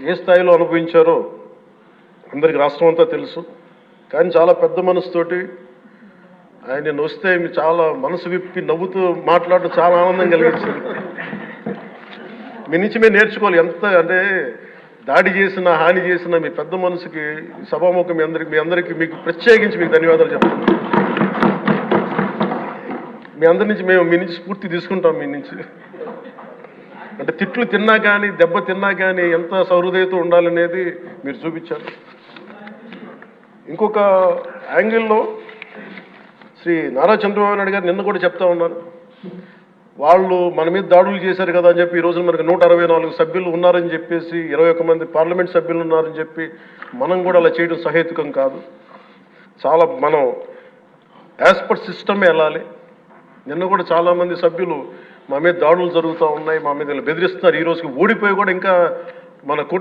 ఏ స్థాయిలో అనుభవించారో అందరికి రాష్ట్రం అంతా తెలుసు. కానీ చాలా పెద్ద మనసుతోటి ఆయన వస్తే చాలా మనసు విప్పి నవ్వుతూ మాట్లాడడం చాలా ఆనందం కలిగించింది. మీ నుంచి మేము నేర్చుకోవాలి. ఎంత అంటే దాడి చేసిన హాని చేసిన మీ పెద్ద మనసుకి సభాముఖం మీ అందరికీ మీకు ప్రత్యేకించి మీకు ధన్యవాదాలు చెప్తాను. మీ అందరి నుంచి మీ నుంచి స్ఫూర్తి తీసుకుంటాం. మీ నుంచి అంటే తిట్లు తిన్నా కానీ దెబ్బ తిన్నా కానీ ఎంత సౌహృదయతో ఉండాలనేది మీరు చూపించారు. ఇంకొక యాంగిల్లో శ్రీ నారా చంద్రబాబు నాయుడు గారు నిన్న కూడా చెప్తా ఉన్నారు, వాళ్ళు మన మీద దాడులు చేశారు కదా అని చెప్పి ఈ రోజు మనకు 164 సభ్యులు ఉన్నారని చెప్పేసి 21 మంది పార్లమెంట్ సభ్యులు ఉన్నారని చెప్పి మనం కూడా అలా చేయడం సహేతుకం కాదు. చాలా మనం యాజ్ పర్ సిస్టమే వెళ్ళాలి. నిన్న కూడా చాలామంది సభ్యులు మా మీద దాడులు జరుగుతూ ఉన్నాయి, మా మీద బెదిరిస్తున్నారు, ఈ రోజుకి ఓడిపోయి కూడా ఇంకా మన